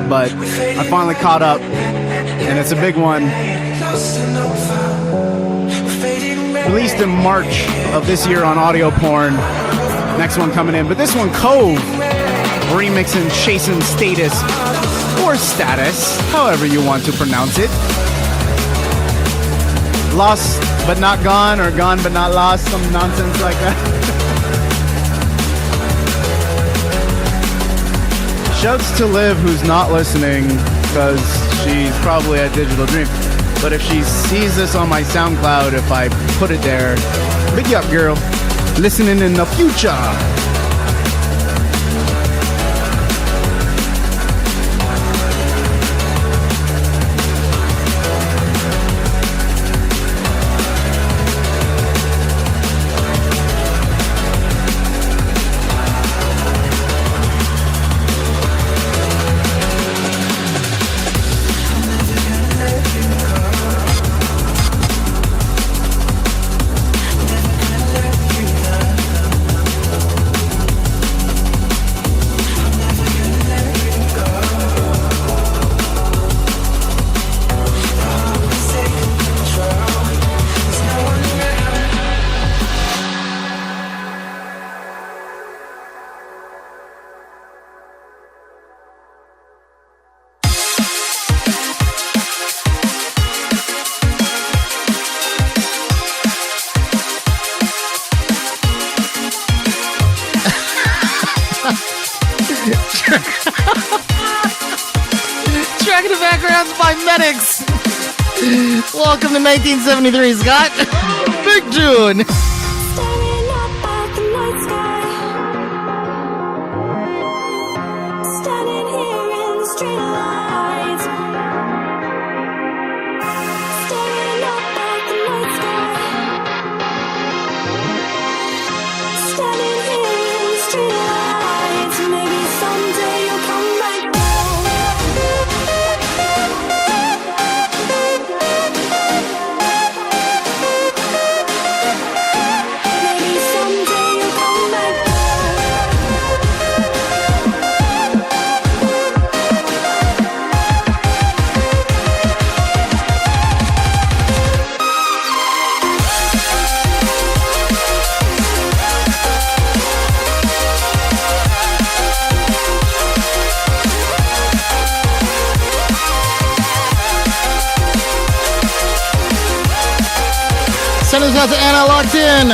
N: But I finally caught up, and it's a big one. Released in March of this year on Audio Porn. Next one coming in. But this one, Cove, remixing Chasing Status, or Status, however you want to pronounce it. Lost but not gone, or gone but not lost, some nonsense like that. Shouts to Liv, who's not listening, because she's probably at Digital Dream. But if she sees this on my SoundCloud, if I put it there, big you up, girl. Listening in the future.
A: Track in the background's by Medics. Welcome to 1973, Scott. Big tune. Send us out to Anna locked in.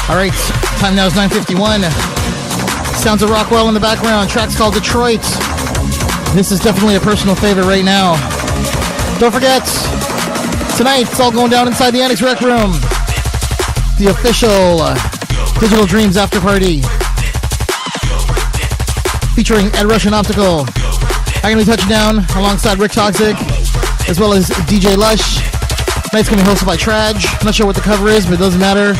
A: All right, time now is 9:51. Sounds of Rockwell in the background. Track's called Detroit. This is definitely a personal favorite right now. Don't forget, tonight it's all going down inside the Annex Rec Room. The official Digital Dreams After Party. Featuring Ed Russian Optical. I'm going to be touching down alongside Rick Toxic, as well as DJ Lush. Tonight's going to be hosted by Traj. I'm not sure what the cover is, but it doesn't matter.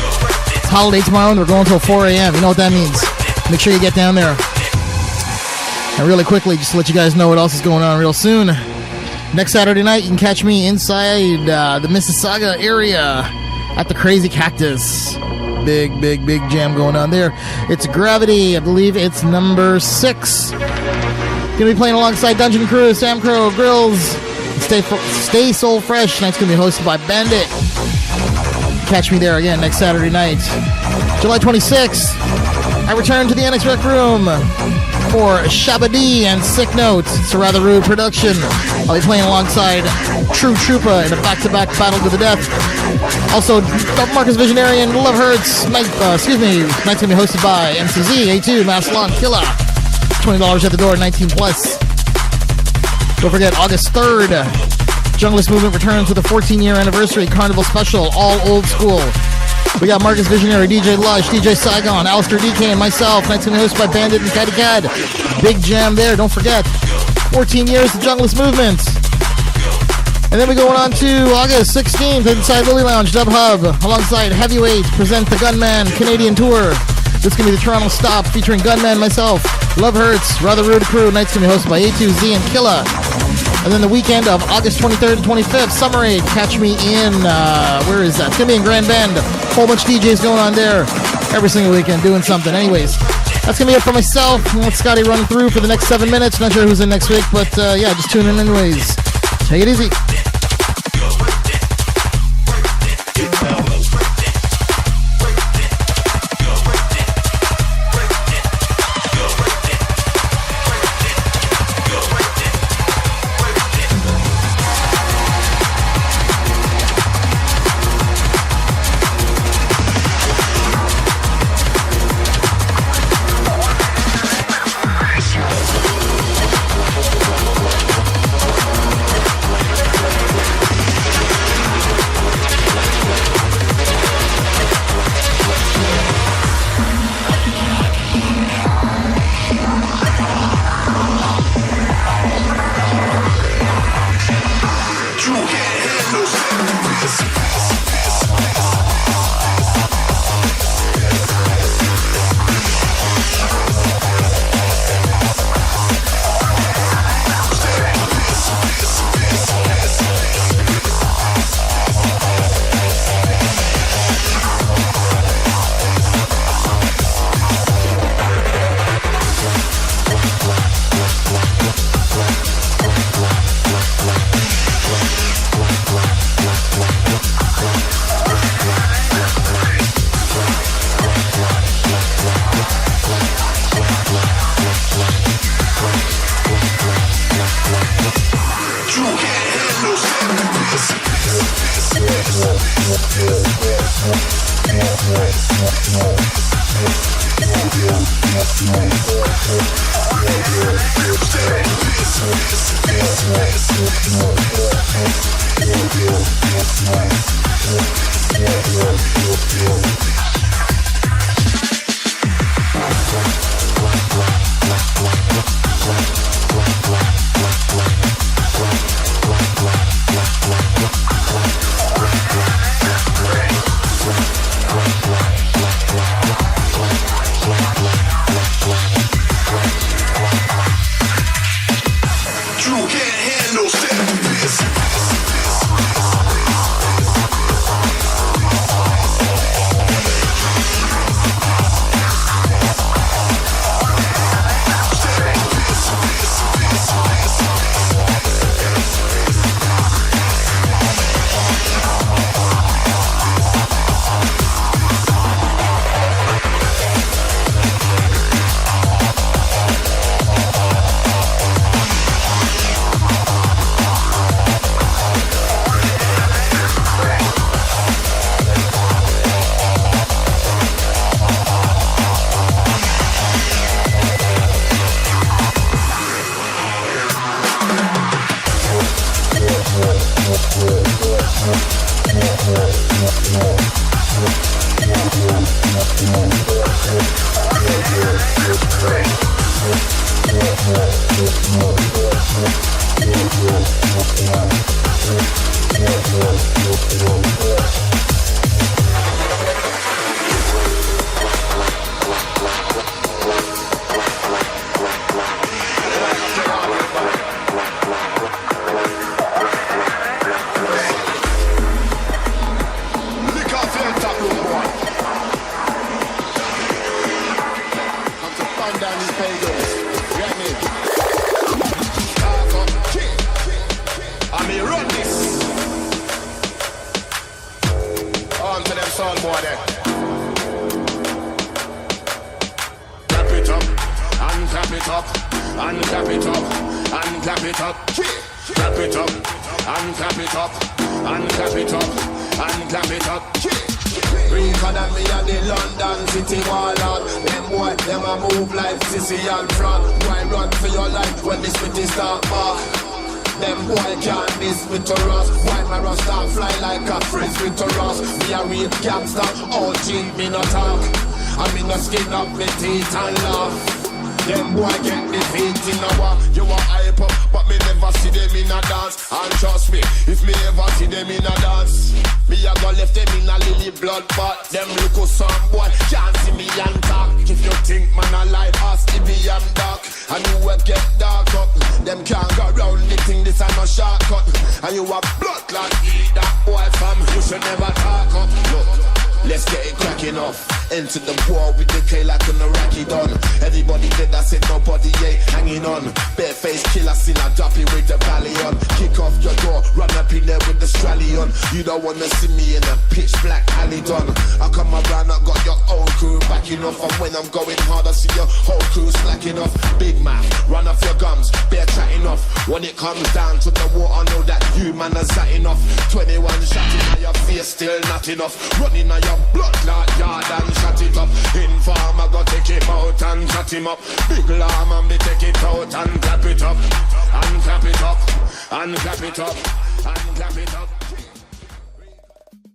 A: It's holiday tomorrow and we're going until 4 a.m. You know what that means. Make sure you get down there. And really quickly, just to let you guys know what else is going on real soon. Next Saturday night, you can catch me inside the Mississauga area at the Crazy Cactus. Big jam going on there. It's Gravity. I believe it's number 6. Gonna be playing alongside Dungeon Crew, Sam Crow, Grills. Stay Soul Fresh. Tonight's gonna be hosted by Bandit. Catch me there again next Saturday night. July 26th, I return to the Annex Rec Room for Shabba-D and Sick Note. It's a rather rude production. I'll be playing alongside True Troopa in a back-to-back battle to the death. Also, Marcus Visionary and Love Hurts. Tonight's gonna be hosted by MCZ, A2, Maslon, Killa. $20 at the door, 19 plus. Don't forget, August 3rd, Junglist Movement returns with a 14-year anniversary carnival special, all old school. We got Marcus Visionary, DJ Lush, DJ Saigon, Alistair DK, and myself. Night's going to be hosted by Bandit and Caddy Cad. Big jam there, don't forget. 14 years of Junglist Movement. And then we go on to August 16th inside Lily Lounge, Dub Hub, alongside Heavyweight, present the Gunman Canadian Tour. This is going to be the Toronto stop featuring Gunman, myself, Love Hurts, Rather Rude Crew. Night's going to be hosted by A2Z and Killa. And then the weekend of August 23rd and 25th, Summer Aid. Catch me in, where is that? It's going to be in Grand Bend. Whole bunch of DJs going on there every single weekend doing something. Anyways, that's going to be it for myself. I'm going to let Scotty run through for the next 7 minutes. Not sure who's in next week, but yeah, just tune in anyways. Take it easy.
C: Them boy can't miss me to Ross. Why my Rasta fly like a frisbee to Ross? Me a real gangster, all cheat me no talk. I mean no skin up me teeth and laugh. Them boy get defeat in a war. You a hype up, but me never see them in a dance. And trust me, if me ever see them in a dance, me a go left them in a lily blood pot. Them look who some boy can't see me and talk. If you think man alive, ask if he am dark. And you will get dark up. Them can't go round the thing, this a no shortcut. And you a blood clot, eat that boy fam. You should never talk up. Look, let's get it cracking off. Enter the war with the K like an Iraqi done. Everybody dead, I said nobody ain't hanging on. Bareface killer, still a droppy with the Valion. Kick off your door, run up in there with the Strallion. You don't wanna see me in a pitch black alley done. I come around, I got your own crew backing off. And when I'm going hard, I see your whole crew slacking off. Big man, run off your gums, bare chatting off. When it comes down to the war, I know that you man are zatting off. 21 shots in your face, still not enough. Running on your blood clot yard and shut it up. Informer go take him out and shut him up. Big lamb and me take it out and clap it up. And clap it up. And clap it up. And clap it up.